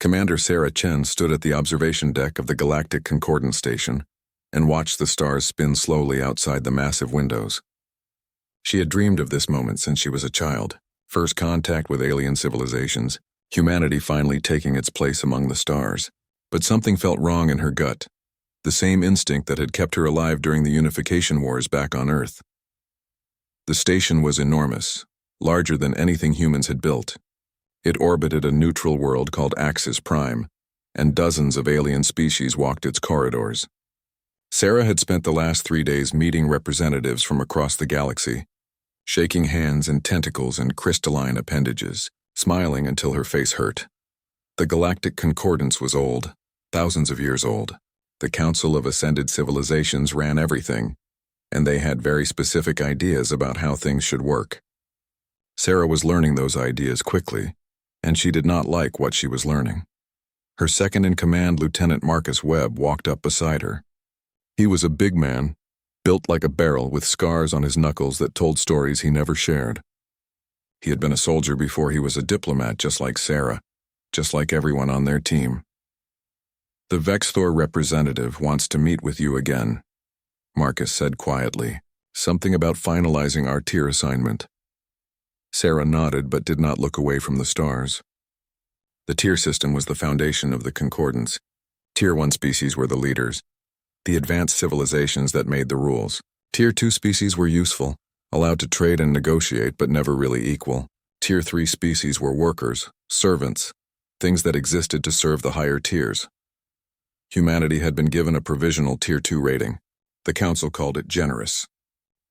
Commander Sarah Chen stood at the observation deck of the Galactic Concordance Station and watched the stars spin slowly outside the massive windows. She had dreamed of this moment since she was a child. First contact with alien civilizations, humanity finally taking its place among the stars. But something felt wrong in her gut, the same instinct that had kept her alive during the unification wars back on Earth. The station was enormous, larger than anything humans had built. It orbited a neutral world called Axis Prime, and dozens of alien species walked its corridors. Sarah had spent the last 3 days meeting representatives from across the galaxy, shaking hands and tentacles and crystalline appendages, smiling until her face hurt. The Galactic Concordance was old, thousands of years old. The Council of Ascended Civilizations ran everything, and they had very specific ideas about how things should work. Sarah was learning those ideas quickly, and she did not like what she was learning. Her second-in-command, Lieutenant Marcus Webb, walked up beside her. He was a big man, built like a barrel with scars on his knuckles that told stories he never shared. He had been a soldier before he was a diplomat, just like Sarah, just like everyone on their team. "The Vexthor representative wants to meet with you again," Marcus said quietly, "something about finalizing our tier assignment." Sarah nodded but did not look away from the stars. The tier system was the foundation of the Concordance. Tier 1 species were the leaders, the advanced civilizations that made the rules. Tier 2 species were useful, allowed to trade and negotiate but never really equal. Tier 3 species were workers, servants, things that existed to serve the higher tiers. Humanity had been given a provisional Tier 2 rating. The Council called it generous.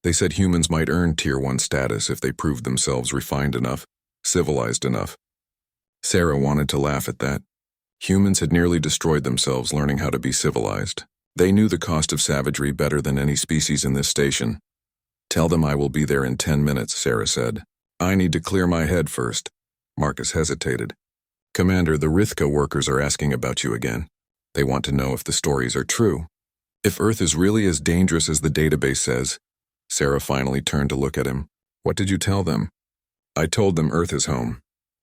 They said humans might earn Tier 1 status if they proved themselves refined enough, civilized enough. Sarah wanted to laugh at that. Humans had nearly destroyed themselves learning how to be civilized. They knew the cost of savagery better than any species in this station. "Tell them I will be there in 10 minutes, Sarah said. "I need to clear my head first." Marcus hesitated. "Commander, the Rithka workers are asking about you again. They want to know if the stories are true. If Earth is really as dangerous as the database says." Sarah finally turned to look at him. "What did you tell them?" "I told them Earth is home."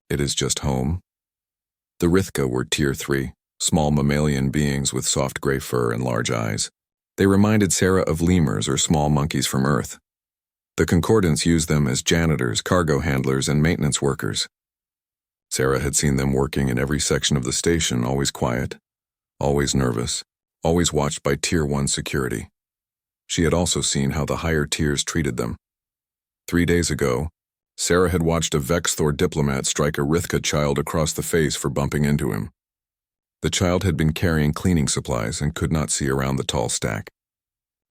"It is just home?" The Rithka were Tier 3, small mammalian beings with soft gray fur and large eyes. They reminded Sarah of lemurs or small monkeys from Earth. The Concordance used them as janitors, cargo handlers, and maintenance workers. Sarah had seen them working in every section of the station, always quiet, always nervous, always watched by Tier 1 security. She had also seen how the higher tiers treated them. 3 days ago, Sarah had watched a Vexthor diplomat strike a Rithka child across the face for bumping into him. The child had been carrying cleaning supplies and could not see around the tall stack.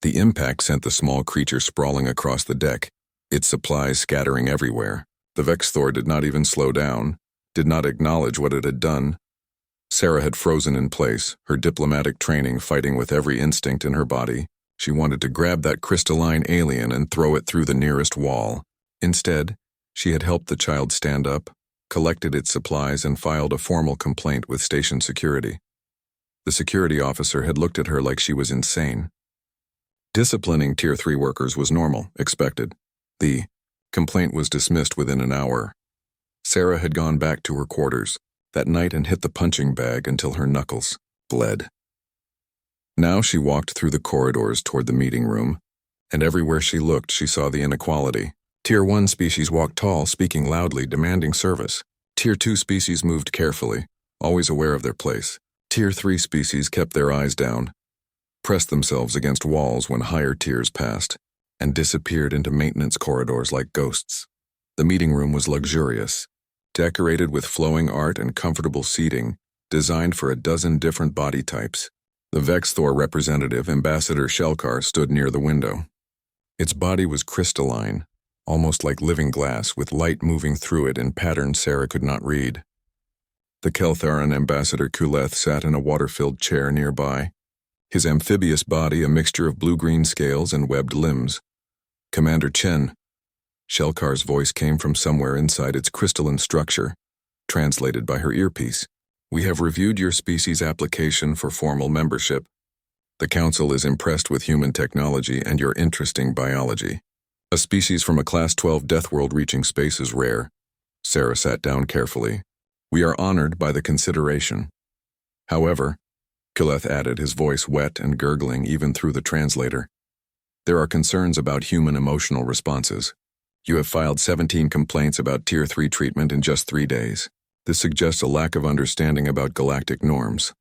The impact sent the small creature sprawling across the deck, its supplies scattering everywhere. The Vexthor did not even slow down, did not acknowledge what it had done. Sarah had frozen in place, her diplomatic training fighting with every instinct in her body. She wanted to grab that crystalline alien and throw it through the nearest wall. Instead, she had helped the child stand up, collected its supplies, and filed a formal complaint with station security. The security officer had looked at her like she was insane. Disciplining Tier 3 workers was normal, expected. The complaint was dismissed within an hour. Sarah had gone back to her quarters that night and hit the punching bag until her knuckles bled. Now she walked through the corridors toward the meeting room, and everywhere she looked she saw the inequality. Tier 1 species walked tall, speaking loudly, demanding service. Tier 2 species moved carefully, always aware of their place. Tier 3 species kept their eyes down, pressed themselves against walls when higher tiers passed, and disappeared into maintenance corridors like ghosts. The meeting room was luxurious, decorated with flowing art and comfortable seating, designed for a dozen different body types. The Vexthor representative, Ambassador Shelkar, stood near the window. Its body was crystalline, almost like living glass, with light moving through it in patterns Sarah could not read. The Keltharan Ambassador Kuleth sat in a water-filled chair nearby, his amphibious body a mixture of blue-green scales and webbed limbs. "Commander Chen." Shelkar's voice came from somewhere inside its crystalline structure, translated by her earpiece. "We have reviewed your species application for formal membership. The Council is impressed with human technology and your interesting biology. A species from a Class 12 Deathworld reaching space is rare." Sarah sat down carefully, We are honored by the consideration. However, Kuleth added, his voice wet and gurgling even through the translator, there are concerns about human emotional responses. You have filed 17 complaints about Tier 3 treatment in just 3 days. This suggests a lack of understanding about galactic norms.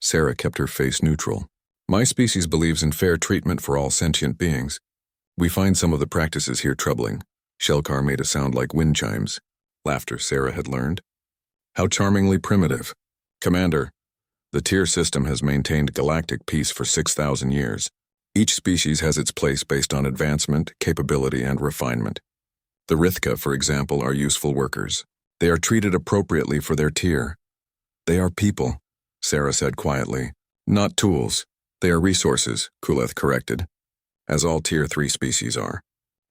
Sarah kept her face neutral. My species believes in fair treatment for all sentient beings. We find some of the practices here troubling. Shelkar made a sound like wind chimes. Laughter Sarah had learned. How charmingly primitive. Commander, the tier system has maintained galactic peace for 6,000 years. Each species has its place based on advancement, capability, and refinement. The Rithka, for example, are useful workers. They are treated appropriately for their tier. They are people, Sarah said quietly. Not tools. They are resources, Kuleth corrected. As all Tier 3 species are.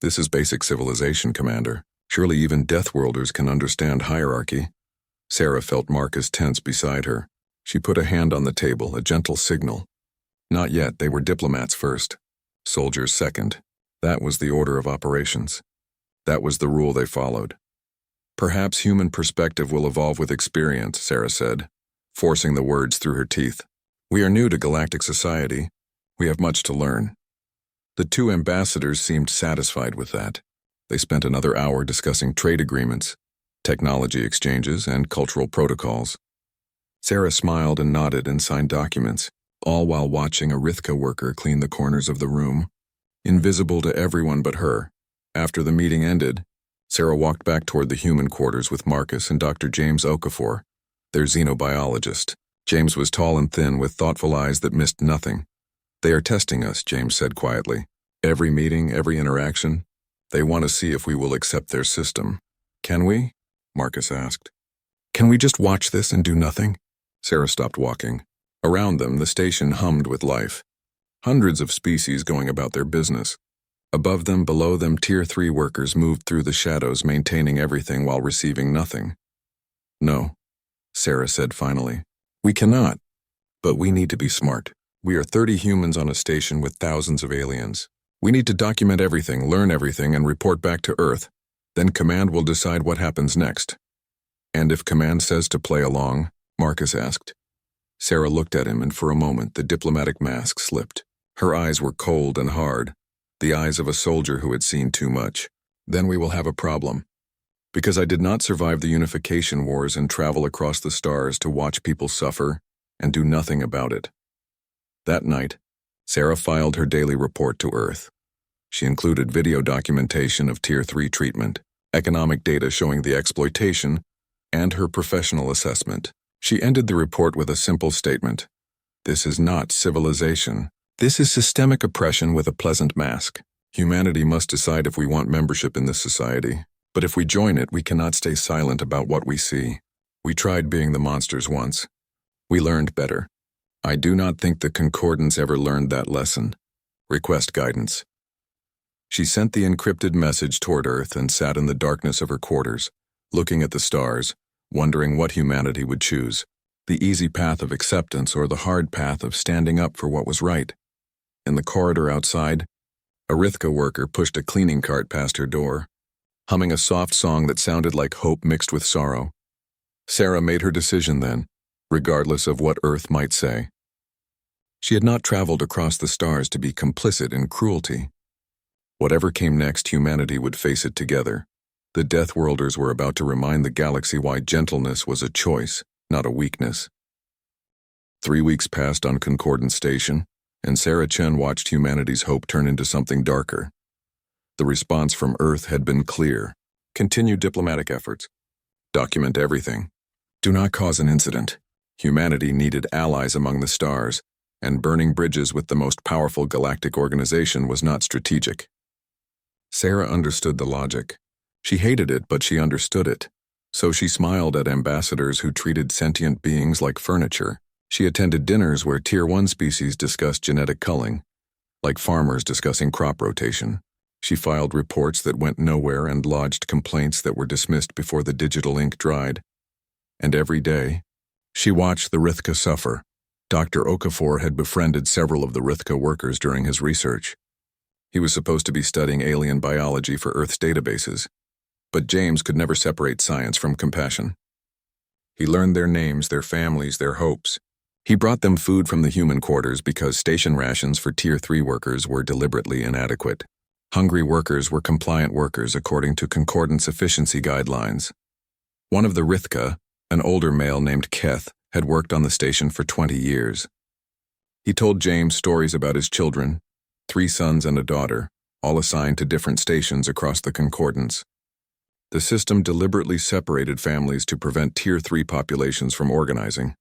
This is basic civilization, Commander. Surely even Deathworlders can understand hierarchy. Sarah felt Marcus tense beside her. She put a hand on the table, a gentle signal. Not yet, they were diplomats first. Soldiers second. That was the order of operations. That was the rule they followed. Perhaps human perspective will evolve with experience, Sarah said, forcing the words through her teeth. We are new to galactic society. We have much to learn. The two ambassadors seemed satisfied with that. They spent another hour discussing trade agreements, technology exchanges, and cultural protocols. Sarah smiled and nodded and signed documents, all while watching a Rithka worker clean the corners of the room, invisible to everyone but her. After the meeting ended, Sarah walked back toward the human quarters with Marcus and Dr. James Okafor, their xenobiologist. James was tall and thin with thoughtful eyes that missed nothing. They are testing us, James said quietly. Every meeting, every interaction, they want to see if we will accept their system. Can we? Marcus asked. Can we just watch this and do nothing? Sarah stopped walking. Around them, the station hummed with life. Hundreds of species going about their business. Above them, below them, Tier 3 workers moved through the shadows, maintaining everything while receiving nothing. No, Sarah said finally. We cannot. But we need to be smart. We are 30 humans on a station with thousands of aliens. We need to document everything, learn everything, and report back to Earth. Then Command will decide what happens next. And if Command says to play along, Marcus asked. Sarah looked at him, and for a moment the diplomatic mask slipped. Her eyes were cold and hard, the eyes of a soldier who had seen too much. Then we will have a problem. Because I did not survive the unification wars and travel across the stars to watch people suffer and do nothing about it. That night, Sarah filed her daily report to Earth. She included video documentation of Tier 3 treatment, economic data showing the exploitation, and her professional assessment. She ended the report with a simple statement. This is not civilization. This is systemic oppression with a pleasant mask. Humanity must decide if we want membership in this society. But if we join it, we cannot stay silent about what we see. We tried being the monsters once. We learned better. I do not think the Concordants ever learned that lesson. Request guidance. She sent the encrypted message toward Earth and sat in the darkness of her quarters, looking at the stars, wondering what humanity would choose, the easy path of acceptance or the hard path of standing up for what was right. In the corridor outside, a Rithka worker pushed a cleaning cart past her door, humming a soft song that sounded like hope mixed with sorrow. Sarah made her decision then, regardless of what Earth might say. She had not traveled across the stars to be complicit in cruelty. Whatever came next, humanity would face it together. The Deathworlders were about to remind the galaxy why gentleness was a choice, not a weakness. 3 weeks passed on Concordant Station, and Sarah Chen watched humanity's hope turn into something darker. The response from Earth had been clear. Continue diplomatic efforts. Document everything. Do not cause an incident. Humanity needed allies among the stars, and burning bridges with the most powerful galactic organization was not strategic. Sarah understood the logic. She hated it, but she understood it. So she smiled at ambassadors who treated sentient beings like furniture. She attended dinners where Tier 1 species discussed genetic culling, like farmers discussing crop rotation. She filed reports that went nowhere and lodged complaints that were dismissed before the digital ink dried. And every day, she watched the Rithka suffer. Dr. Okafor had befriended several of the Rithka workers during his research. He was supposed to be studying alien biology for Earth's databases, but James could never separate science from compassion. He learned their names, their families, their hopes. He brought them food from the human quarters because station rations for Tier 3 workers were deliberately inadequate. Hungry workers were compliant workers according to Concordance efficiency guidelines. One of the Rithka, an older male named Keth, had worked on the station for 20 years. He told James stories about his children, 3 sons and a daughter, all assigned to different stations across the Concordance. The system deliberately separated families to prevent Tier 3 populations from organizing.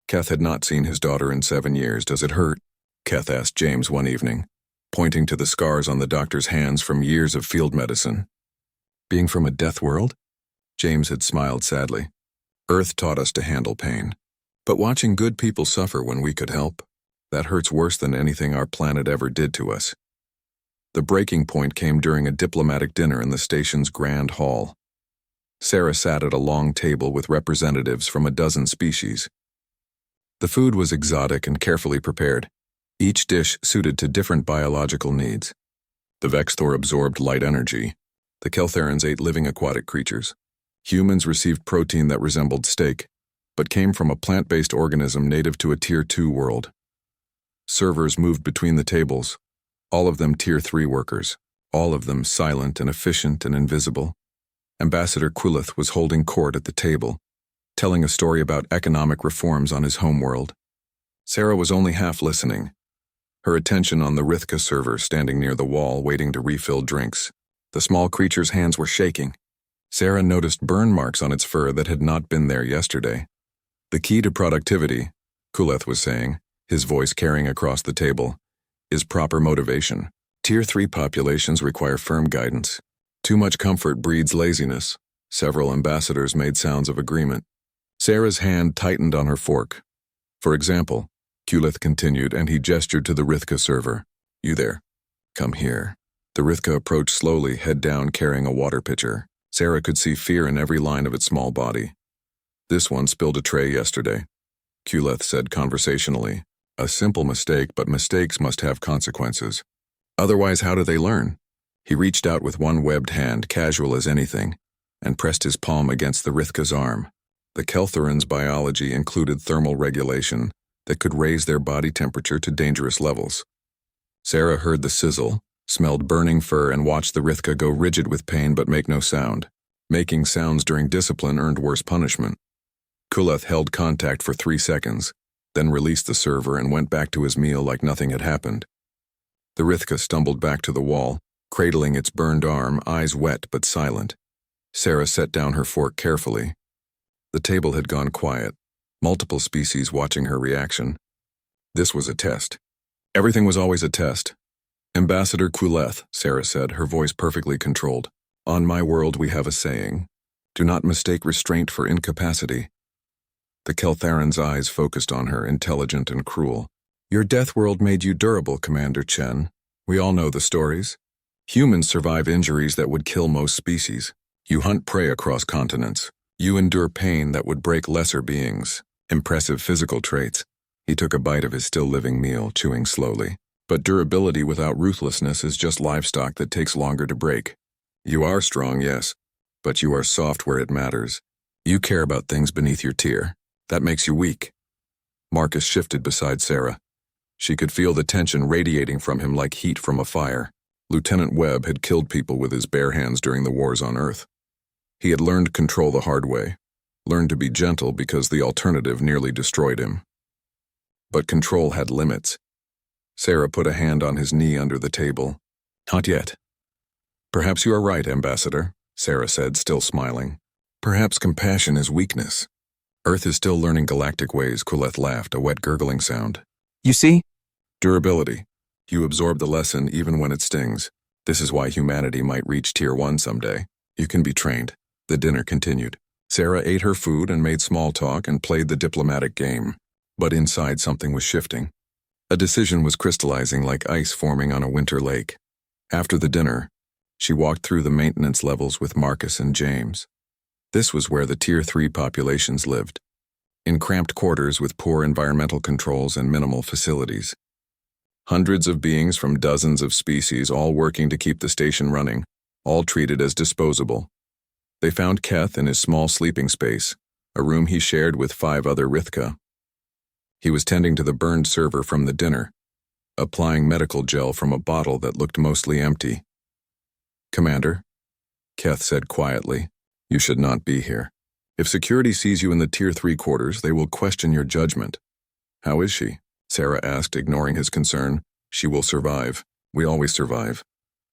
Keth had not seen his daughter in 7 years. "Does it hurt?" Keth asked James one evening, pointing to the scars on the doctor's hands from years of field medicine. "Being from a death world?" James had smiled sadly. "Earth taught us to handle pain. But watching good people suffer when we could help, that hurts worse than anything our planet ever did to us." The breaking point came during a diplomatic dinner in the station's grand hall. Sarah sat at a long table with representatives from a dozen species. The food was exotic and carefully prepared, each dish suited to different biological needs. The Vexthor absorbed light energy. The Keltherans ate living aquatic creatures. Humans received protein that resembled steak, but came from a plant-based organism native to a Tier 2 world. Servers moved between the tables, all of them Tier 3 workers, all of them silent and efficient and invisible. Ambassador Quillith was holding court at the table, telling a story about economic reforms on his homeworld. Sarah was only half listening, her attention on the Rithka server standing near the wall waiting to refill drinks. The small creature's hands were shaking. Sarah noticed burn marks on its fur that had not been there yesterday. "The key to productivity," Quillith was saying, his voice carrying across the table, "is proper motivation. Tier 3 populations require firm guidance. Too much comfort breeds laziness." Several ambassadors made sounds of agreement. Sarah's hand tightened on her fork. "For example," Quillith continued, and he gestured to the Rithka server. "You there. Come here." The Rithka approached slowly, head down, carrying a water pitcher. Sarah could see fear in every line of its small body. "This one spilled a tray yesterday," Quillith said conversationally. "A simple mistake, but mistakes must have consequences. Otherwise, how do they learn?" He reached out with one webbed hand, casual as anything, and pressed his palm against the Rithka's arm. The Keltherans' biology included thermal regulation that could raise their body temperature to dangerous levels. Sarah heard the sizzle, smelled burning fur, and watched the Rithka go rigid with pain but make no sound. Making sounds during discipline earned worse punishment. Quillith held contact for 3 seconds, then released the server and went back to his meal like nothing had happened. The Rithka stumbled back to the wall, cradling its burned arm, eyes wet but silent. Sarah set down her fork carefully. The table had gone quiet, multiple species watching her reaction. This was a test. Everything was always a test. "Ambassador Quillith," Sarah said, her voice perfectly controlled. "On my world we have a saying, do not mistake restraint for incapacity." The Keltharan's eyes focused on her, intelligent and cruel. "Your death world made you durable, Commander Chen. We all know the stories. Humans survive injuries that would kill most species. You hunt prey across continents. You endure pain that would break lesser beings. Impressive physical traits." He took a bite of his still-living meal, chewing slowly. "But durability without ruthlessness is just livestock that takes longer to break. You are strong, yes, but you are soft where it matters. You care about things beneath your tier. That makes you weak." Marcus shifted beside Sarah. She could feel the tension radiating from him like heat from a fire. Lieutenant Webb had killed people with his bare hands during the wars on Earth. He had learned control the hard way, learned to be gentle because the alternative nearly destroyed him. But control had limits. Sarah put a hand on his knee under the table. "Not yet." "Perhaps you are right, Ambassador," Sarah said, still smiling. "Perhaps compassion is weakness. Earth is still learning galactic ways." Quillith laughed, a wet gurgling sound. "You see? Durability. You absorb the lesson even when it stings. This is why humanity might reach Tier 1 someday. You can be trained." The dinner continued. Sarah ate her food and made small talk and played the diplomatic game. But inside something was shifting. A decision was crystallizing like ice forming on a winter lake. After the dinner, she walked through the maintenance levels with Marcus and James. This was where the Tier 3 populations lived, in cramped quarters with poor environmental controls and minimal facilities. Hundreds of beings from dozens of species, all working to keep the station running, all treated as disposable. They found Keth in his small sleeping space, a room he shared with 5 other Rithka. He was tending to the burned server from the dinner, applying medical gel from a bottle that looked mostly empty. "Commander," Keth said quietly, "you should not be here. If security sees you in the Tier 3 quarters, they will question your judgment." "How is she?" Sarah asked, ignoring his concern. "She will survive. We always survive."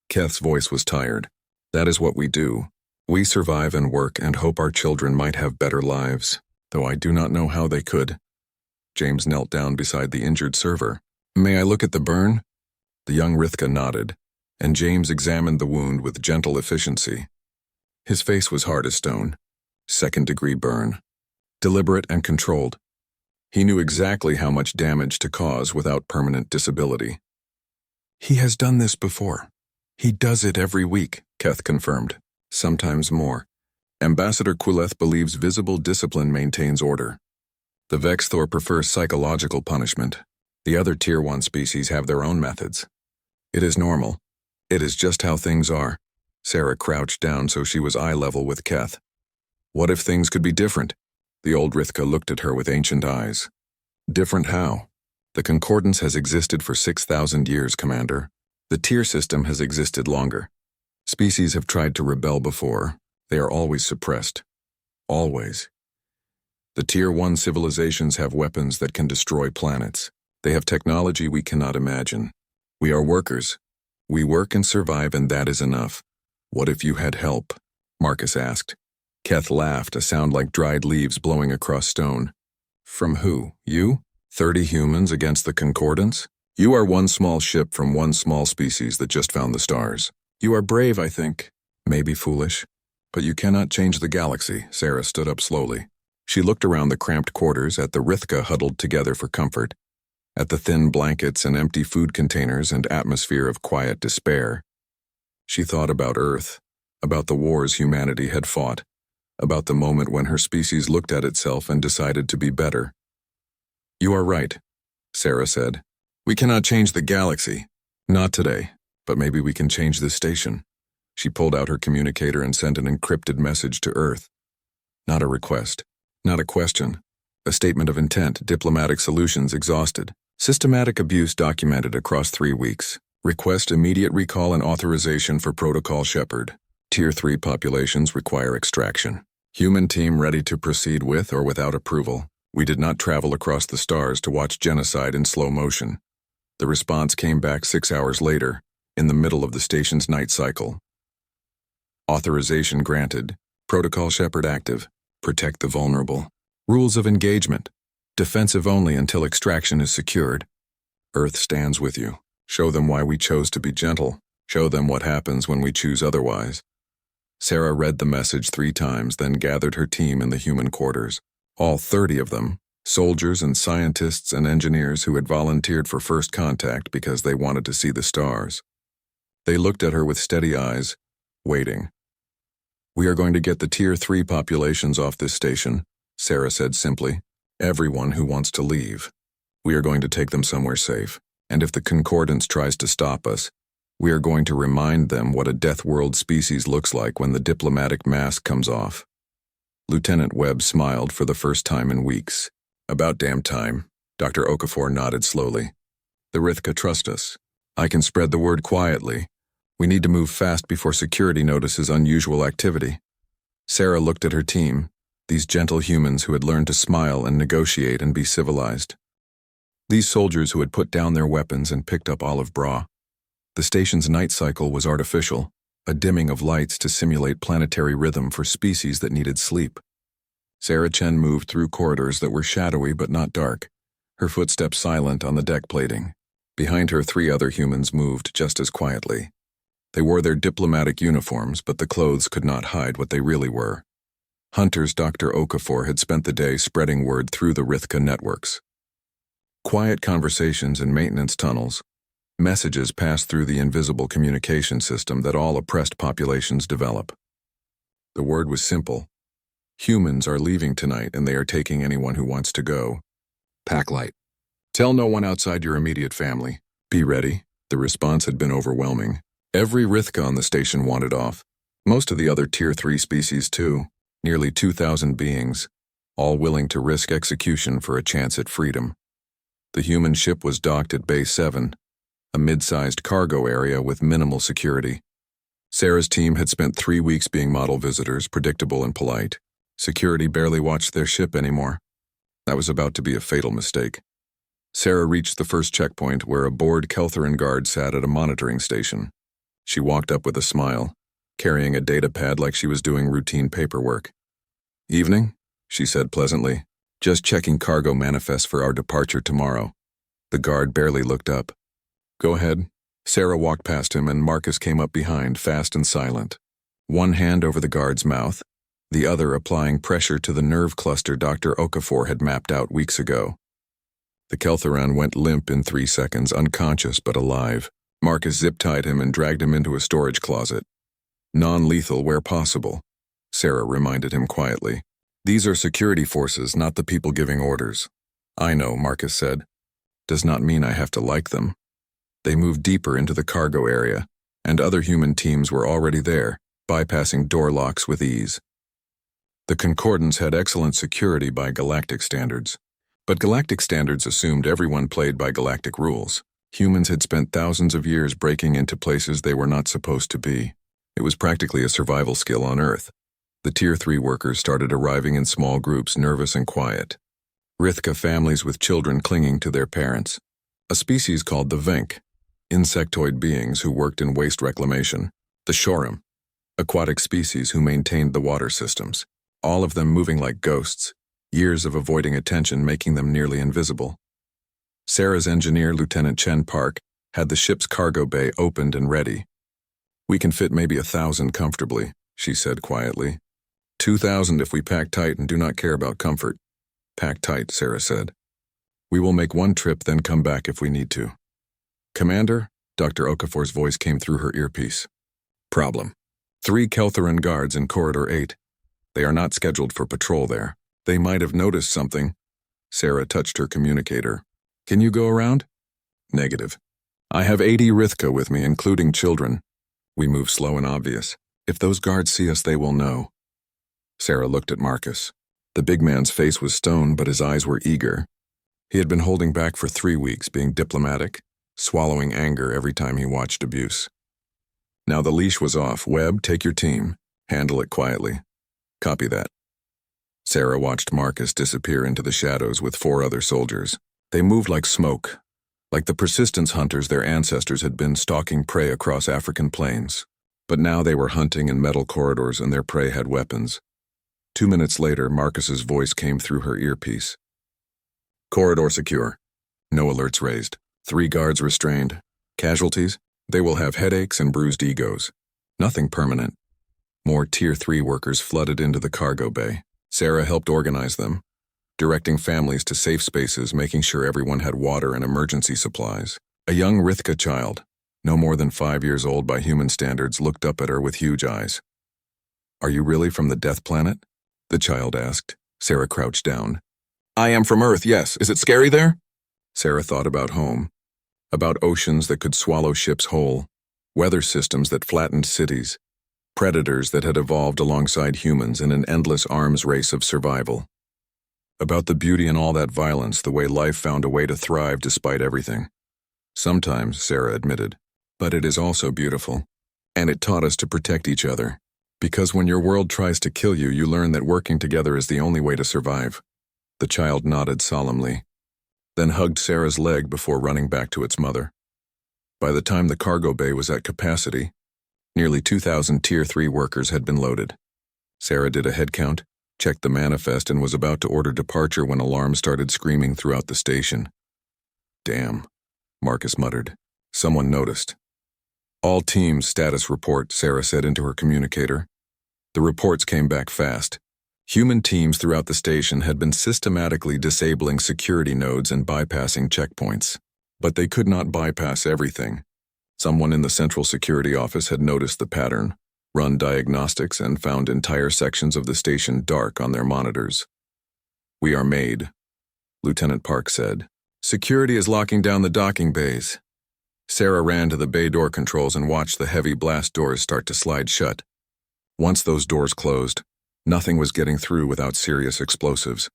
Keth's voice was tired. "That is what we do. We survive and work and hope our children might have better lives, though I do not know how they could." James knelt down beside the injured server. "May I look at the burn?" The young Rithka nodded, and James examined the wound with gentle efficiency. His face was hard as stone. Second-degree burn. Deliberate and controlled. He knew exactly how much damage to cause without permanent disability. "He has done this before. He does it every week," Keth confirmed. "Sometimes more. Ambassador Quilleth believes visible discipline maintains order. The Vexthor prefers psychological punishment. The other Tier 1 species have their own methods. It is normal. It is just how things are." Sarah crouched down so she was eye level with Keth. "What if things could be different?" The old Rithka looked at her with ancient eyes. "Different how? The Concordance has existed for 6,000 years, Commander. The tier system has existed longer. Species have tried to rebel before. They are always suppressed. Always. The Tier 1 civilizations have weapons that can destroy planets. They have technology we cannot imagine. We are workers. We work and survive, and that is enough. What if you had help?" Marcus asked. Keth laughed, a sound like dried leaves blowing across stone. "From who? You? 30 humans against the Concordance? You are one small ship from one small species that just found the stars. You are brave, I think. Maybe foolish. But you cannot change the galaxy." Sarah stood up slowly. She looked around the cramped quarters at the Rithka huddled together for comfort, at the thin blankets and empty food containers and atmosphere of quiet despair. She thought about Earth, about the wars humanity had fought, about the moment when her species looked at itself and decided to be better. "You are right," Sarah said. "We cannot change the galaxy. Not today, but maybe we can change this station." She pulled out her communicator and sent an encrypted message to Earth. Not a request, not a question. A statement of intent, diplomatic solutions exhausted. Systematic abuse documented across 3 weeks. Request immediate recall and authorization for Protocol Shepard. Tier 3 populations require extraction. Human team ready to proceed with or without approval. We did not travel across the stars to watch genocide in slow motion. The response came back 6 hours later, in the middle of the station's night cycle. Authorization granted. Protocol Shepard active. Protect the vulnerable. Rules of engagement. Defensive only until extraction is secured. Earth stands with you. Show them why we chose to be gentle. Show them what happens when we choose otherwise. Sarah read the message 3 times, then gathered her team in the human quarters. All 30 of them, soldiers and scientists and engineers who had volunteered for first contact because they wanted to see the stars. They looked at her with steady eyes, waiting. "We are going to get the Tier 3 populations off this station," Sarah said simply. "Everyone who wants to leave. We are going to take them somewhere safe. And if the Concordance tries to stop us, we are going to remind them what a Deathworld species looks like when the diplomatic mask comes off." Lieutenant Webb smiled for the first time in weeks. "About damn time." Dr. Okafor nodded slowly. "The Rithka trust us. I can spread the word quietly. We need to move fast before security notices unusual activity." Sarah looked at her team, these gentle humans who had learned to smile and negotiate and be civilized. These soldiers who had put down their weapons and picked up olive bra. The station's night cycle was artificial, a dimming of lights to simulate planetary rhythm for species that needed sleep. Sarah Chen moved through corridors that were shadowy but not dark, her footsteps silent on the deck plating. Behind her, 3 other humans moved just as quietly. They wore their diplomatic uniforms, but the clothes could not hide what they really were. Hunters Dr. Okafor had spent the day spreading word through the Rithka networks. Quiet conversations in maintenance tunnels. Messages passed through the invisible communication system that all oppressed populations develop. The word was simple. Humans are leaving tonight and they are taking anyone who wants to go. Pack light. Tell no one outside your immediate family. Be ready. The response had been overwhelming. Every Rithka on the station wanted off. Most of the other Tier 3 species too. Nearly 2,000 beings. all willing to risk execution for a chance at freedom. The human ship was docked at Bay 7, a mid-sized cargo area with minimal security. Sarah's team had spent 3 weeks being model visitors, predictable and polite. Security barely watched their ship anymore. That was about to be a fatal mistake. Sarah reached the first checkpoint where a bored Keltheran guard sat at a monitoring station. She walked up with a smile, carrying a data pad like she was doing routine paperwork. "Evening," she said pleasantly. "Just checking cargo manifests for our departure tomorrow." The guard barely looked up. "Go ahead." Sarah walked past him and Marcus came up behind, fast and silent. One hand over the guard's mouth, the other applying pressure to the nerve cluster Dr. Okafor had mapped out weeks ago. The Keltheran went limp in 3 seconds, unconscious but alive. Marcus zip-tied him and dragged him into a storage closet. "Non-lethal where possible," Sarah reminded him quietly. "These are security forces, not the people giving orders." "I know," Marcus said. "Does not mean I have to like them." They moved deeper into the cargo area, and other human teams were already there, bypassing door locks with ease. The Concordance had excellent security by galactic standards. But galactic standards assumed everyone played by galactic rules. Humans had spent thousands of years breaking into places they were not supposed to be. It was practically a survival skill on Earth. The Tier 3 workers started arriving in small groups, nervous and quiet. Rithka families with children clinging to their parents. A species called the Venk, insectoid beings who worked in waste reclamation. The Shorim, aquatic species who maintained the water systems. All of them moving like ghosts, years of avoiding attention making them nearly invisible. Sarah's engineer, Lieutenant Chen Park, had the ship's cargo bay opened and ready. "We can fit maybe 1,000 comfortably," she said quietly. 2,000 if we pack tight and do not care about comfort." "Pack tight," Sarah said. "We will make one trip, then come back if we need to." "Commander?" Dr. Okafor's voice came through her earpiece. "Problem. 3 Keltheran guards in Corridor 8. They are not scheduled for patrol there. They might have noticed something." Sarah touched her communicator. "Can you go around?" "Negative. I have 80 Rithka with me, including children. We move slow and obvious. If those guards see us, they will know." Sarah looked at Marcus. The big man's face was stone, but his eyes were eager. He had been holding back for 3 weeks, being diplomatic, swallowing anger every time he watched abuse. Now the leash was off. "Webb, take your team. Handle it quietly." "Copy that." Sarah watched Marcus disappear into the shadows with 4 other soldiers. They moved like smoke, like the persistence hunters their ancestors had been stalking prey across African plains. But now they were hunting in metal corridors and their prey had weapons. 2 minutes later, Marcus's voice came through her earpiece. "Corridor secure. No alerts raised. 3 guards restrained. Casualties? They will have headaches and bruised egos. Nothing permanent." More Tier 3 workers flooded into the cargo bay. Sarah helped organize them, directing families to safe spaces, making sure everyone had water and emergency supplies. A young Rithka child, no more than 5 years old by human standards, looked up at her with huge eyes. "Are you really from the Death Planet?" the child asked. Sarah crouched down. "I am from Earth, yes. Is it scary there?" Sarah thought about home, about oceans that could swallow ships whole, weather systems that flattened cities, predators that had evolved alongside humans in an endless arms race of survival. About the beauty in all that violence, the way life found a way to thrive despite everything. "Sometimes," Sarah admitted, "but it is also beautiful. And it taught us to protect each other. Because when your world tries to kill you, you learn that working together is the only way to survive." The child nodded solemnly, then hugged Sarah's leg before running back to its mother. By the time the cargo bay was at capacity, nearly 2,000 Tier 3 workers had been loaded. Sarah did a head count, checked the manifest, and was about to order departure when alarms started screaming throughout the station. "Damn," Marcus muttered. Someone noticed. "All teams, status report," Sarah said into her communicator. The reports came back fast. Human teams throughout the station had been systematically disabling security nodes and bypassing checkpoints. But they could not bypass everything. Someone in the central security office had noticed the pattern, run diagnostics, and found entire sections of the station dark on their monitors. "We are made," Lieutenant Park said. "Security is locking down the docking bays." Sarah ran to the bay door controls and watched the heavy blast doors start to slide shut. Once those doors closed, Nothing was getting through without serious explosives.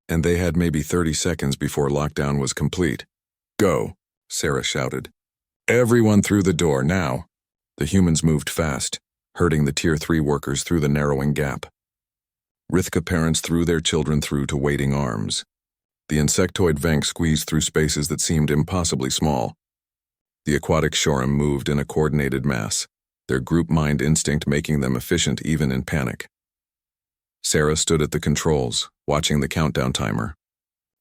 And they had maybe 30 seconds before lockdown was complete. "Go," Sarah shouted. "Everyone through the door, now." The humans moved fast, herding the Tier 3 workers through the narrowing gap. Rithka parents threw their children through to waiting arms. The insectoid Vank squeezed through spaces that seemed impossibly small. The aquatic Shorim moved in a coordinated mass, their group mind instinct making them efficient even in panic. Sarah stood at the controls, watching the countdown timer.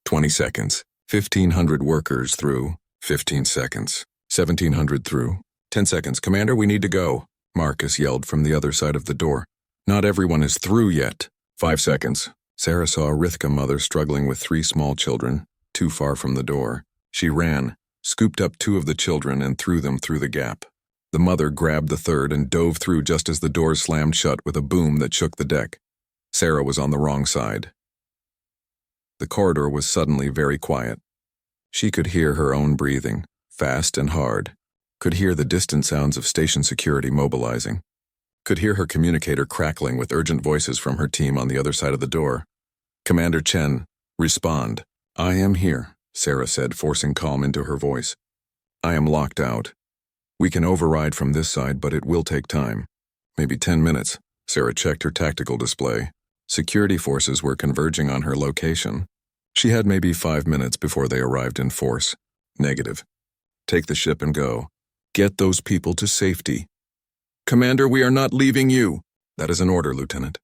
20 seconds. 1,500 workers through. 15 seconds. 1,700 through. 10 seconds. "Commander, we need to go," Marcus yelled from the other side of the door. "Not everyone is through yet." 5 seconds. Sarah saw a Rithka mother struggling with 3 small children, too far from the door. She ran, scooped up 2 of the children and threw them through the gap. The mother grabbed the third and dove through just as the doors slammed shut with a boom that shook the deck. Sarah was on the wrong side. The corridor was suddenly very quiet. She could hear her own breathing, fast and hard, could hear the distant sounds of station security mobilizing, could hear her communicator crackling with urgent voices from her team on the other side of the door. "Commander Chen, respond." "I am here," Sarah said, forcing calm into her voice. "I am locked out. We can override from this side, but it will take time. Maybe 10 minutes. Sarah checked her tactical display. Security forces were converging on her location. She had maybe 5 minutes before they arrived in force. Negative. Take the ship and go. Get those people to safety. "Commander, we are not leaving you." "That is an order, Lieutenant.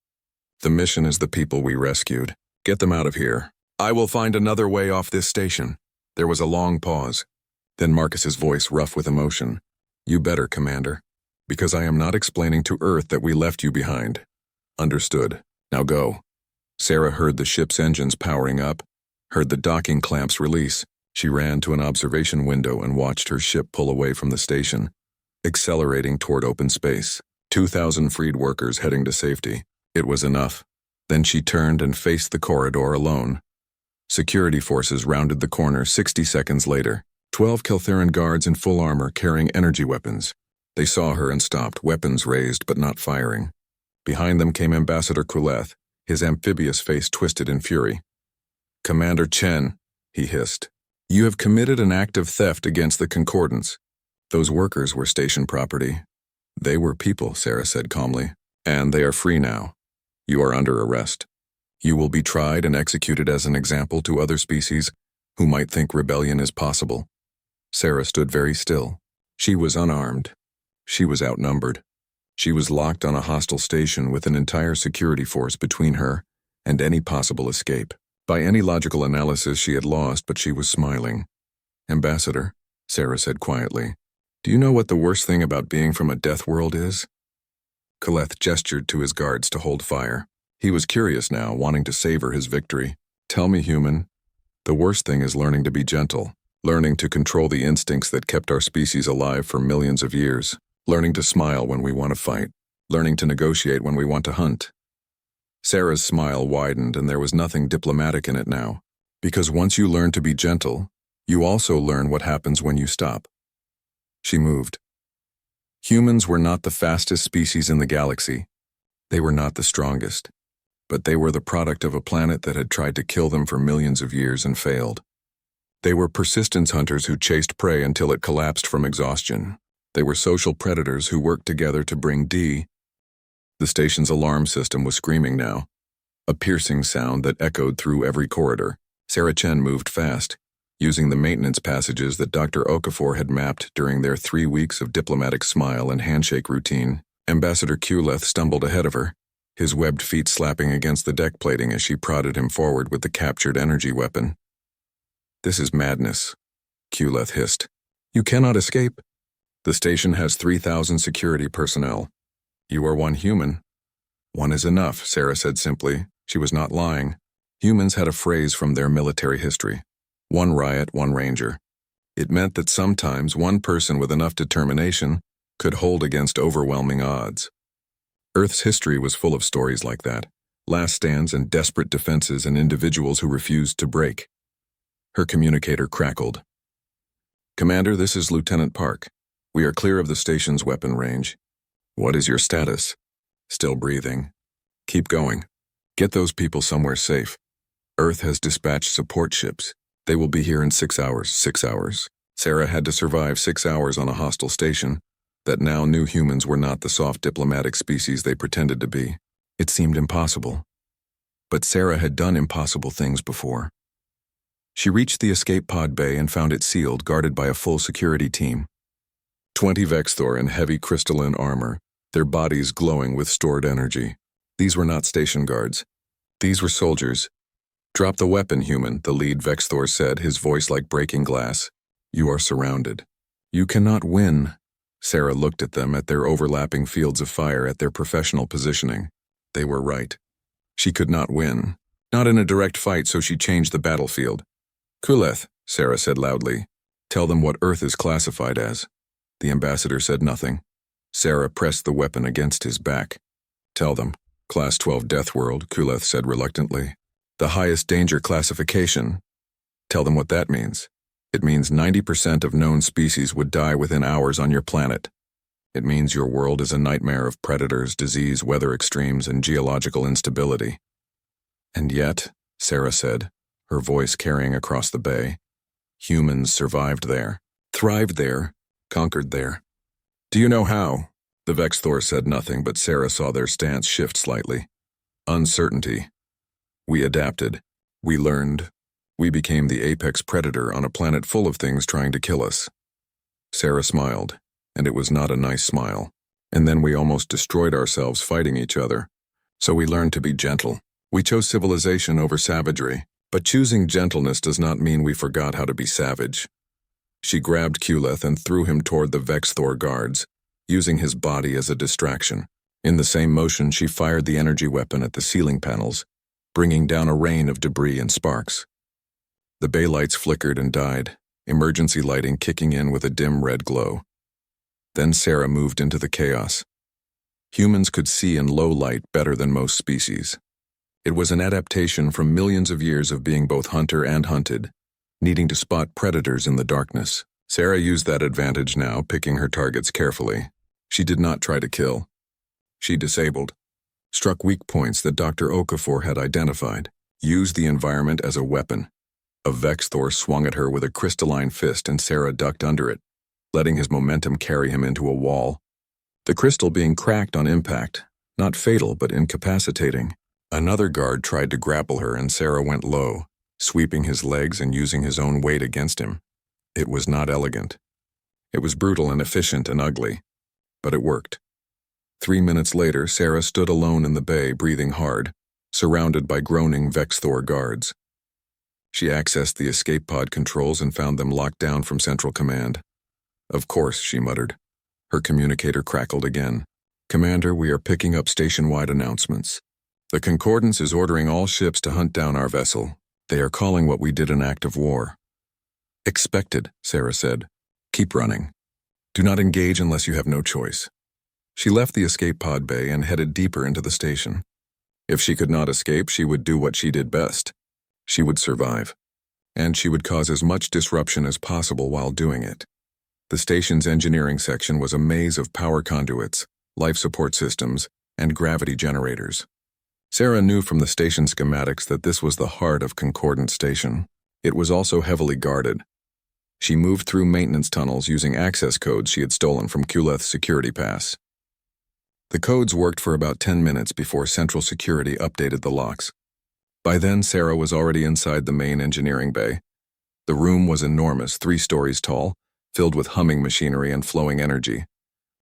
The mission is the people we rescued. Get them out of here. I will find another way off this station." There was a long pause. Then Marcus's voice rough with emotion. "You better, Commander. Because I am not explaining to Earth that we left you behind." "Understood. Now go." Sarah heard the ship's engines powering up, heard the docking clamps release. She ran to an observation window and watched her ship pull away from the station, accelerating toward open space. 2,000 freed workers heading to safety. It was enough. Then she turned and faced the corridor alone. Security forces rounded the corner 60 seconds later. 12 Keltheran guards in full armor carrying energy weapons. They saw her and stopped, weapons raised but not firing. Behind them came Ambassador Kuleth, his amphibious face twisted in fury. "Commander Chen," he hissed, "you have committed an act of theft against the Concordance." Those workers were station property. "They were people," Sarah said calmly, "and they are free now. You are under arrest. You will be tried and executed as an example to other species who might think rebellion is possible." Sarah stood very still. She was unarmed. She was outnumbered. She was locked on a hostile station with an entire security force between her and any possible escape. By any logical analysis, she had lost, but she was smiling. "Ambassador," Sarah said quietly, "do you know what the worst thing about being from a death world is?" Kuleth gestured to his guards to hold fire. He was curious now, wanting to savor his victory. "Tell me, human, the worst thing is learning to be gentle, learning to control the instincts that kept our species alive for millions of years, learning to smile when we want to fight, learning to negotiate when we want to hunt." Sarah's smile widened, and there was nothing diplomatic in it now. Because once you learn to be gentle, you also learn what happens when you stop. She moved. Humans were not the fastest species in the galaxy. They were not the strongest. But they were the product of a planet that had tried to kill them for millions of years and failed. They were persistence hunters who chased prey until it collapsed from exhaustion. They were social predators who worked together to bring D. The station's alarm system was screaming now, a piercing sound that echoed through every corridor. Sarah Chen moved fast, using the maintenance passages that Dr. Okafor had mapped during their 3 weeks of diplomatic smile and handshake routine. Ambassador Kuleth stumbled ahead of her, his webbed feet slapping against the deck plating as she prodded him forward with the captured energy weapon. "This is madness," Kuleth hissed. "You cannot escape. The station has 3,000 security personnel. You are one human." "One is enough," Sarah said simply. She was not lying. Humans had a phrase from their military history. One riot, one ranger. It meant that sometimes one person with enough determination could hold against overwhelming odds. Earth's history was full of stories like that, last stands and desperate defenses and individuals who refused to break. Her communicator crackled. "Commander, this is Lieutenant Park. We are clear of the station's weapon range. What is your status?" "Still breathing." Keep going. Get those people somewhere safe. Earth has dispatched support ships. They will be here in 6 hours. 6 hours. Sarah had to survive 6 hours on a hostile station that now knew humans were not the soft diplomatic species they pretended to be. It seemed impossible. But Sarah had done impossible things before. She reached the escape pod bay and found it sealed, guarded by a full security team. 20 Vexthor in heavy crystalline armor, their bodies glowing with stored energy. These were not station guards. These were soldiers. Drop the weapon, human, the lead Vexthor said, his voice like breaking glass. You are surrounded. You cannot win. Sarah looked at them, at their overlapping fields of fire, at their professional positioning. They were right. She could not win. Not in a direct fight, so she changed the battlefield. Kuleth, Sarah said loudly. Tell them what Earth is classified as. The ambassador said nothing. Sarah pressed the weapon against his back. Tell them. Class 12 Deathworld, Kuleth said reluctantly. The highest danger classification. Tell them what that means. It means 90% of known species would die within hours on your planet. It means your world is a nightmare of predators, disease, weather extremes, and geological instability. And yet, Sarah said, her voice carrying across the bay, humans survived there, thrived there, conquered there. Do you know how? The Vexthor said nothing, but Sarah saw their stance shift slightly. Uncertainty. We adapted. We learned. We became the apex predator on a planet full of things trying to kill us. Sarah smiled, and it was not a nice smile. And then we almost destroyed ourselves fighting each other. So we learned to be gentle. We chose civilization over savagery, but choosing gentleness does not mean we forgot how to be savage. She grabbed Kuleth and threw him toward the Vexthor guards, using his body as a distraction. In the same motion, she fired the energy weapon at the ceiling panels, bringing down a rain of debris and sparks. The bay lights flickered and died, emergency lighting kicking in with a dim red glow. Then Sarah moved into the chaos. Humans could see in low light better than most species. It was an adaptation from millions of years of being both hunter and hunted, needing to spot predators in the darkness. Sarah used that advantage now, picking her targets carefully. She did not try to kill. She disabled, struck weak points that Dr. Okafor had identified, used the environment as a weapon. A Vexthor swung at her with a crystalline fist and Sarah ducked under it, letting his momentum carry him into a wall. The crystal being cracked on impact, not fatal but incapacitating. Another guard tried to grapple her and Sarah went low, sweeping his legs and using his own weight against him. It was not elegant. It was brutal and efficient and ugly, but it worked. 3 minutes later, Sarah stood alone in the bay, breathing hard, surrounded by groaning Vexthor guards. She accessed the escape pod controls and found them locked down from Central Command. Of course, she muttered. Her communicator crackled again. Commander, we are picking up station-wide announcements. The Concordance is ordering all ships to hunt down our vessel. They are calling what we did an act of war. Expected, Sarah said. Keep running. Do not engage unless you have no choice. She left the escape pod bay and headed deeper into the station. If she could not escape, she would do what she did best. She would survive. And she would cause as much disruption as possible while doing it. The station's engineering section was a maze of power conduits, life support systems, and gravity generators. Sarah knew from the station schematics that this was the heart of Concordance Station. It was also heavily guarded. She moved through maintenance tunnels using access codes she had stolen from Kuleth's security pass. The codes worked for about 10 minutes before Central Security updated the locks. By then, Sarah was already inside the main engineering bay. The room was enormous, 3 stories tall, filled with humming machinery and flowing energy.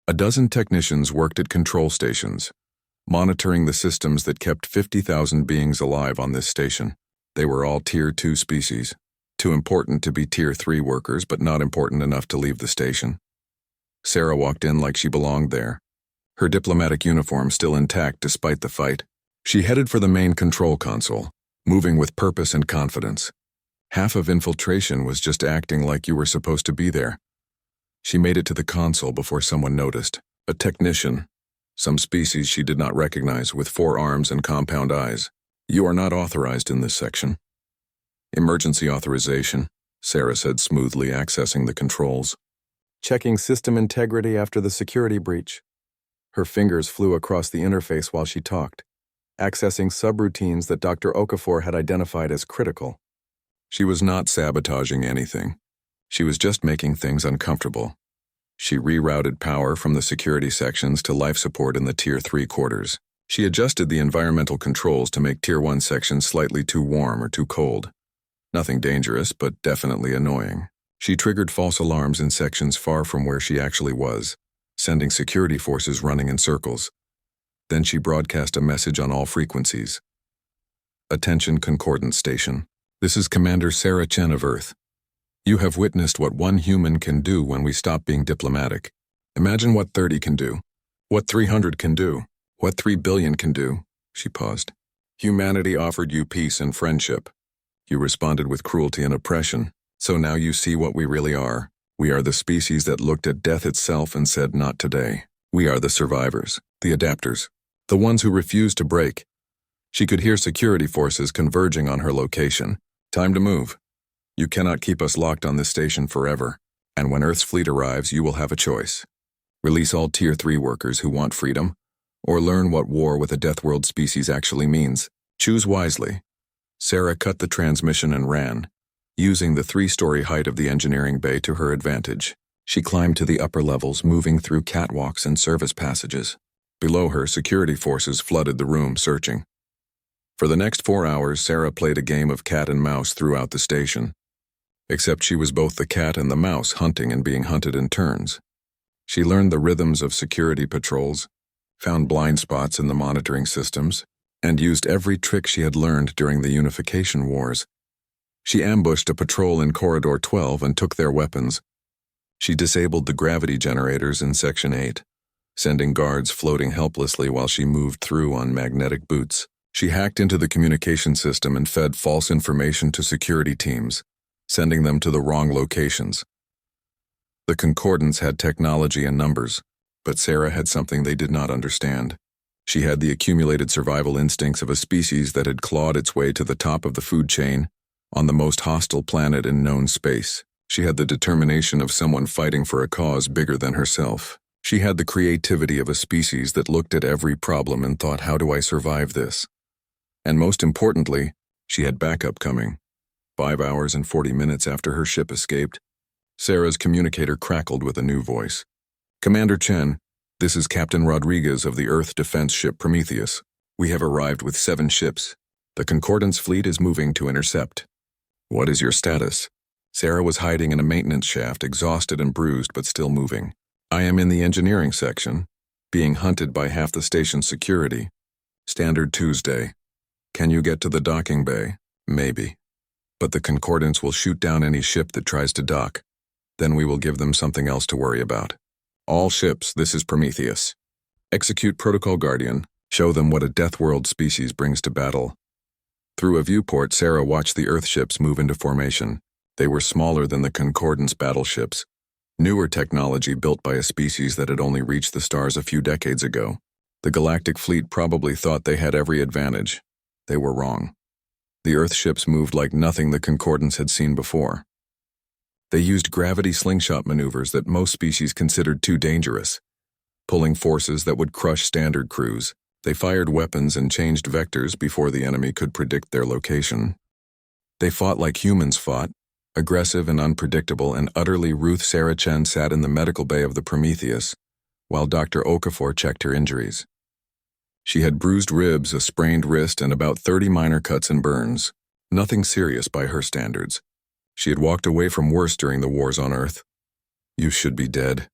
A dozen technicians worked at control stations, monitoring the systems that kept 50,000 beings alive on this station. They were all Tier 2 species, too important to be Tier 3 workers, but not important enough to leave the station. Sarah walked in like she belonged there, her diplomatic uniform still intact despite the fight. She headed for the main control console, moving with purpose and confidence. Half of infiltration was just acting like you were supposed to be there. She made it to the console before someone noticed. A technician, some species she did not recognize, with 4 arms and compound eyes. You are not authorized in this section. Emergency authorization, Sarah said smoothly, accessing the controls. Checking system integrity after the security breach. Her fingers flew across the interface while she talked. accessing subroutines that Dr. Okafor had identified as critical. She was not sabotaging anything. She was just making things uncomfortable. She rerouted power from the security sections to life support in the Tier 3 quarters. She adjusted the environmental controls to make Tier 1 sections slightly too warm or too cold. Nothing dangerous, but definitely annoying. She triggered false alarms in sections far from where she actually was, sending security forces running in circles. Then she broadcast a message on all frequencies. Attention Concordance Station. This is Commander Sarah Chen of Earth. You have witnessed what one human can do when we stop being diplomatic. Imagine what 30 can do. What 300 can do. What 3 billion can do. She paused. Humanity offered you peace and friendship. You responded with cruelty and oppression. So now you see what we really are. We are the species that looked at death itself and said, not today. We are the survivors, the adapters, the ones who refuse to break. She could hear security forces converging on her location. Time to move. You cannot keep us locked on this station forever, and when Earth's fleet arrives, you will have a choice. Release all Tier 3 workers who want freedom, or learn what war with a Deathworld species actually means. Choose wisely. Sarah cut the transmission and ran, using the 3-story height of the engineering bay to her advantage. She climbed to the upper levels, moving through catwalks and service passages. Below her, security forces flooded the room, searching. For the next 4 hours, Sarah played a game of cat and mouse throughout the station. Except she was both the cat and the mouse, hunting and being hunted in turns. She learned the rhythms of security patrols, found blind spots in the monitoring systems, and used every trick she had learned during the unification wars. She ambushed a patrol in Corridor 12 and took their weapons. She disabled the gravity generators in Section 8, sending guards floating helplessly while she moved through on magnetic boots. She hacked into the communication system and fed false information to security teams, sending them to the wrong locations. The Concordants had technology and numbers, but Sarah had something they did not understand. She had the accumulated survival instincts of a species that had clawed its way to the top of the food chain on the most hostile planet in known space. She had the determination of someone fighting for a cause bigger than herself. She had the creativity of a species that looked at every problem and thought, how do I survive this? And most importantly, she had backup coming. 5 hours and 40 minutes after her ship escaped, Sarah's communicator crackled with a new voice. Commander Chen, this is Captain Rodriguez of the Earth defense ship Prometheus. We have arrived with 7 ships. The Concordance fleet is moving to intercept. What is your status? Sarah was hiding in a maintenance shaft, exhausted and bruised, but still moving. I am in the engineering section, being hunted by half the station's security. Standard Tuesday. Can you get to the docking bay? Maybe. But the Concordance will shoot down any ship that tries to dock. Then we will give them something else to worry about. All ships, this is Prometheus. Execute Protocol Guardian. Show them what a Deathworld species brings to battle. Through a viewport, Sarah watched the Earth ships move into formation. They were smaller than the Concordance battleships. Newer technology built by a species that had only reached the stars a few decades ago. The Galactic fleet probably thought they had every advantage. They were wrong. The Earth ships moved like nothing the Concordance had seen before. They used gravity slingshot maneuvers that most species considered too dangerous, pulling forces that would crush standard crews. They fired weapons and changed vectors before the enemy could predict their location. They fought like humans fought, aggressive and unpredictable, and utterly. Ruth Sarah Chen sat in the medical bay of the Prometheus, while Dr. Okafor checked her injuries. She had bruised ribs, a sprained wrist, and about 30 minor cuts and burns. Nothing serious by her standards. She had walked away from worse during the wars on Earth. You should be dead,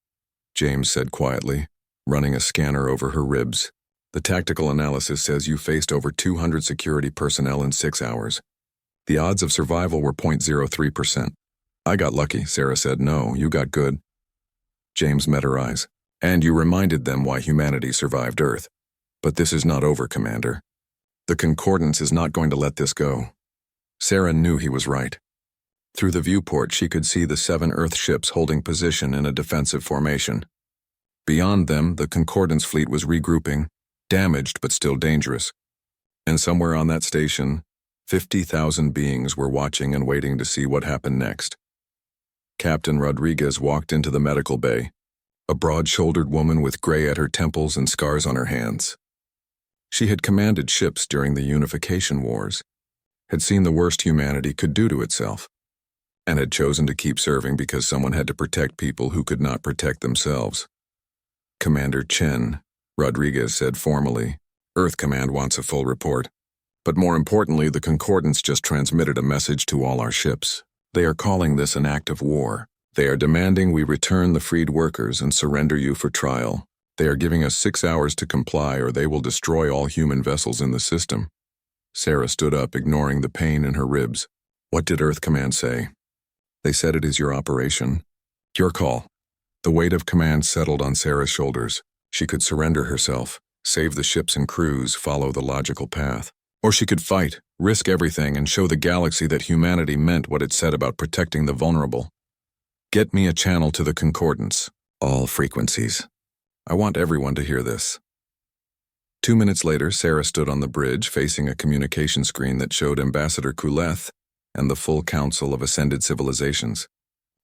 James said quietly, running a scanner over her ribs. The tactical analysis says you faced over 200 security personnel in 6 hours. The odds of survival were 0.03%. I got lucky, Sarah said. No, you got good. James met her eyes. And you reminded them why humanity survived Earth. But this is not over, Commander. The Concordance is not going to let this go. Sarah knew he was right. Through the viewport, she could see the 7 Earth ships holding position in a defensive formation. Beyond them, the Concordance fleet was regrouping, damaged but still dangerous. And somewhere on that station, 50,000 beings were watching and waiting to see what happened next. Captain Rodriguez walked into the medical bay, a broad-shouldered woman with gray at her temples and scars on her hands. She had commanded ships during the Unification Wars, had seen the worst humanity could do to itself, and had chosen to keep serving because someone had to protect people who could not protect themselves. Commander Chen, Rodriguez said formally, Earth Command wants a full report. But more importantly, the Concordance just transmitted a message to all our ships. They are calling this an act of war. They are demanding we return the freed workers and surrender you for trial. They are giving us 6 hours to comply or they will destroy all human vessels in the system. Sarah stood up, ignoring the pain in her ribs. What did Earth Command say? They said it is your operation. Your call. The weight of command settled on Sarah's shoulders. She could surrender herself, save the ships and crews, follow the logical path. Or she could fight, risk everything, and show the galaxy that humanity meant what it said about protecting the vulnerable. Get me a channel to the Concordance. All frequencies. I want everyone to hear this. 2 minutes later, Sarah stood on the bridge facing a communication screen that showed Ambassador Kuleth and the full council of ascended civilizations.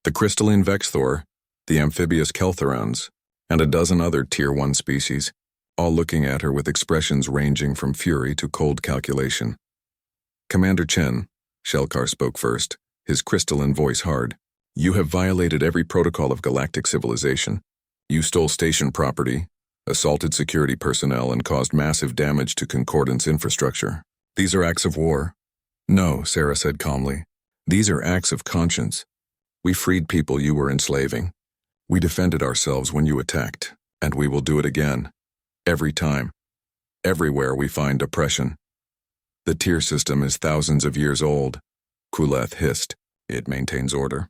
The crystalline Vexthor, the amphibious Keltherons, and a dozen other Tier 1 species, all looking at her with expressions ranging from fury to cold calculation. Commander Chen, Shelkar spoke first, his crystalline voice hard. You have violated every protocol of galactic civilization. You stole station property, assaulted security personnel, and caused massive damage to Concordance infrastructure. These are acts of war. No, Sarah said calmly. These are acts of conscience. We freed people you were enslaving. We defended ourselves when you attacked, and we will do it again. Every time. Everywhere we find oppression. The tier system is thousands of years old. Kuleth hissed. It maintains order.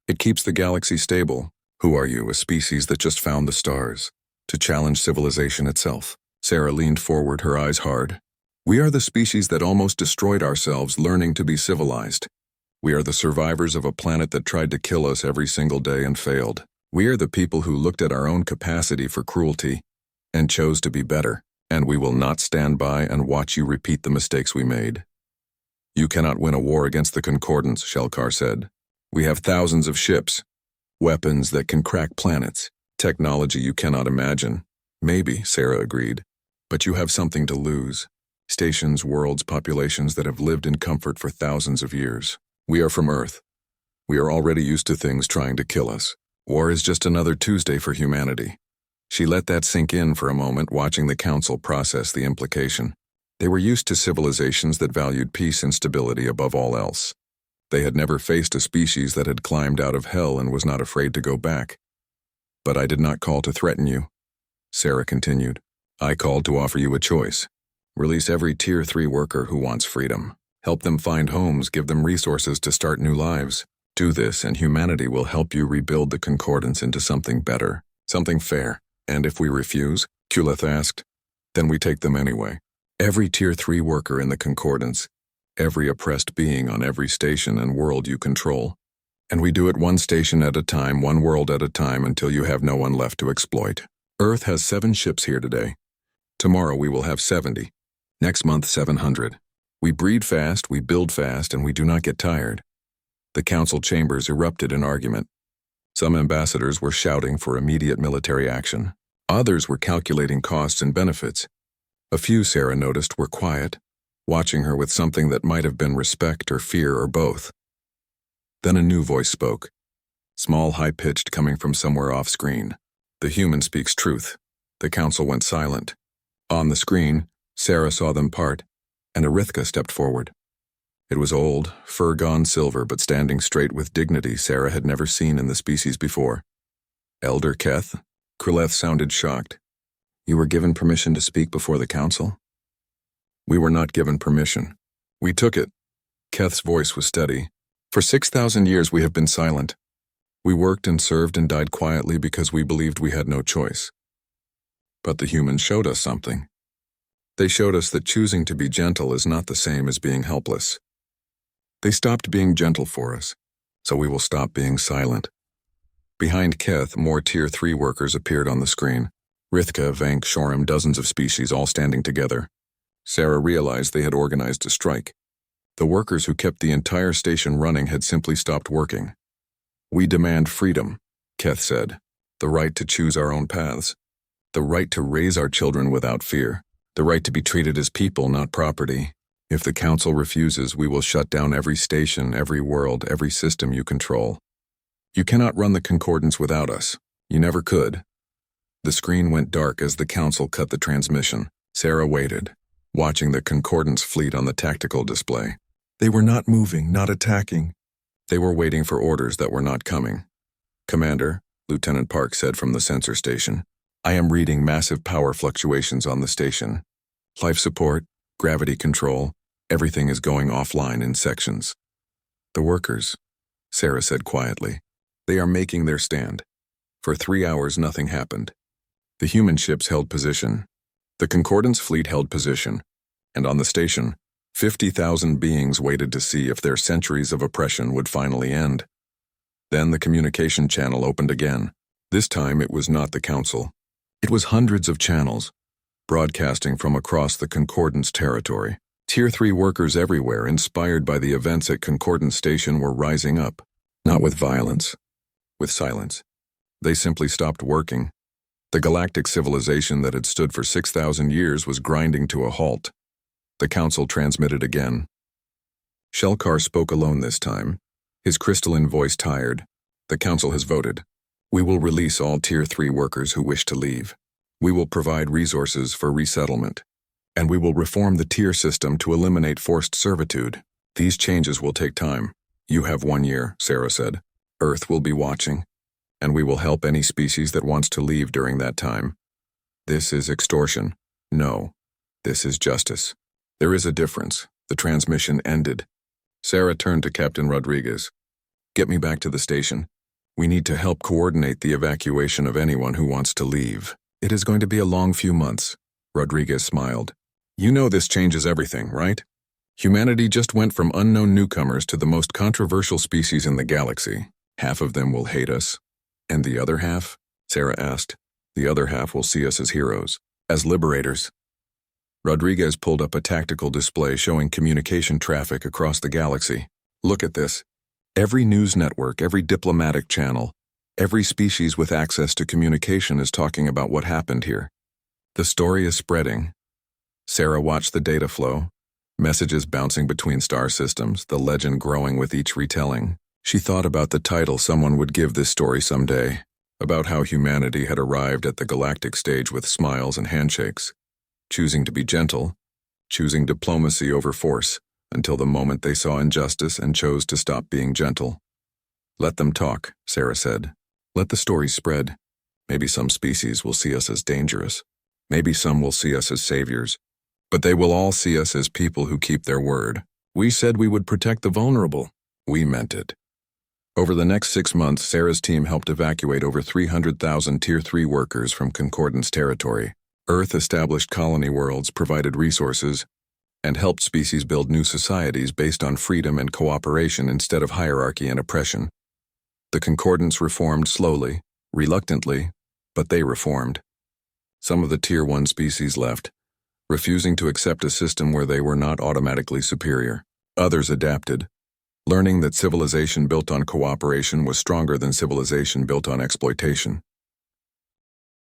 It keeps the galaxy stable. Who are you, a species that just found the stars? To challenge civilization itself. Sarah leaned forward, her eyes hard. We are the species that almost destroyed ourselves learning to be civilized. We are the survivors of a planet that tried to kill us every single day and failed. We are the people who looked at our own capacity for cruelty and chose to be better, and we will not stand by and watch you repeat the mistakes we made. You cannot win a war against the Concordance, Shelkar said. We have thousands of ships, weapons that can crack planets, technology you cannot imagine. Maybe, Sarah agreed, but you have something to lose. Stations, worlds, populations that have lived in comfort for thousands of years. We are from Earth. We are already used to things trying to kill us. War is just another Tuesday for humanity. She let that sink in for a moment, watching the council process the implication. They were used to civilizations that valued peace and stability above all else. They had never faced a species that had climbed out of hell and was not afraid to go back. But I did not call to threaten you, Sarah continued. I called to offer you a choice. Release every Tier 3 worker who wants freedom. Help them find homes, give them resources to start new lives. Do this and humanity will help you rebuild the Concordance into something better, something fair. And if we refuse, Kuleth asked, then we take them anyway. Every Tier 3 worker in the Concordance, every oppressed being on every station and world you control. And we do it one station at a time, one world at a time until you have no one left to exploit. Earth has 7 ships here today. Tomorrow we will have 70. Next month 700. We breed fast, we build fast, and we do not get tired. The council chambers erupted in argument. Some ambassadors were shouting for immediate military action. Others were calculating costs and benefits. A few, Sarah noticed, were quiet, watching her with something that might have been respect or fear or both. Then a new voice spoke, small, high-pitched, coming from somewhere off-screen. The human speaks truth. The council went silent. On the screen, Sarah saw them part, and Arithka stepped forward. It was old, fur-gone silver, but standing straight with dignity Sarah had never seen in the species before. Elder Keth? Kuleth sounded shocked. You were given permission to speak before the council? We were not given permission. We took it. Keth's voice was steady. For 6,000 years we have been silent. We worked and served and died quietly because we believed we had no choice. But the humans showed us something. They showed us that choosing to be gentle is not the same as being helpless. They stopped being gentle for us, so we will stop being silent. Behind Keth, more Tier 3 workers appeared on the screen. Rithka, Vank, Shorim, dozens of species all standing together. Sarah realized they had organized a strike. The workers who kept the entire station running had simply stopped working. We demand freedom, Keth said. The right to choose our own paths. The right to raise our children without fear. The right to be treated as people, not property. If the Council refuses, we will shut down every station, every world, every system you control. You cannot run the Concordance without us. You never could. The screen went dark as the Council cut the transmission. Sarah waited, watching the Concordance fleet on the tactical display. They were not moving, not attacking. They were waiting for orders that were not coming. "Commander," Lieutenant Park said from the sensor station, "I am reading massive power fluctuations on the station. Life support, gravity control, everything is going offline in sections." "The workers," Sarah said quietly. "They are making their stand." For 3 hours nothing happened. The human ships held position. The Concordance fleet held position. And on the station, 50,000 beings waited to see if their centuries of oppression would finally end. Then the communication channel opened again. This time it was not the Council. It was hundreds of channels, broadcasting from across the Concordance territory. Tier 3 workers everywhere, inspired by the events at Concordance Station, were rising up. Not with violence, with silence. They simply stopped working. The galactic civilization that had stood for 6,000 years was grinding to a halt. The Council transmitted again. Shelkar spoke alone this time, his crystalline voice tired. "The Council has voted. We will release all Tier 3 workers who wish to leave. We will provide resources for resettlement. And we will reform the tier system to eliminate forced servitude. These changes will take time." "You have 1 year," Sarah said. "Earth will be watching, and we will help any species that wants to leave during that time." "This is extortion." "No, this is justice." "There is a difference." The transmission ended. Sarah turned to Captain Rodriguez. "Get me back to the station. We need to help coordinate the evacuation of anyone who wants to leave. It is going to be a long few months." Rodriguez smiled. "You know this changes everything, right? Humanity just went from unknown newcomers to the most controversial species in the galaxy. Half of them will hate us. And the other half?" Sarah asked. "The other half will see us as heroes, as liberators." Rodriguez pulled up a tactical display showing communication traffic across the galaxy. "Look at this. Every news network, every diplomatic channel, every species with access to communication is talking about what happened here. The story is spreading." Sarah watched the data flow, messages bouncing between star systems, the legend growing with each retelling. She thought about the title someone would give this story someday, about how humanity had arrived at the galactic stage with smiles and handshakes, choosing to be gentle, choosing diplomacy over force, until the moment they saw injustice and chose to stop being gentle. "Let them talk," Sarah said. "Let the story spread. Maybe some species will see us as dangerous. Maybe some will see us as saviors. But they will all see us as people who keep their word. We said we would protect the vulnerable. We meant it." Over the next 6 months, Sarah's team helped evacuate over 300,000 Tier 3 workers from Concordance territory. Earth established colony worlds, provided resources, and helped species build new societies based on freedom and cooperation instead of hierarchy and oppression. The Concordance reformed slowly, reluctantly, but they reformed. Some of the Tier 1 species left, refusing to accept a system where they were not automatically superior. Others adapted, learning that civilization built on cooperation was stronger than civilization built on exploitation.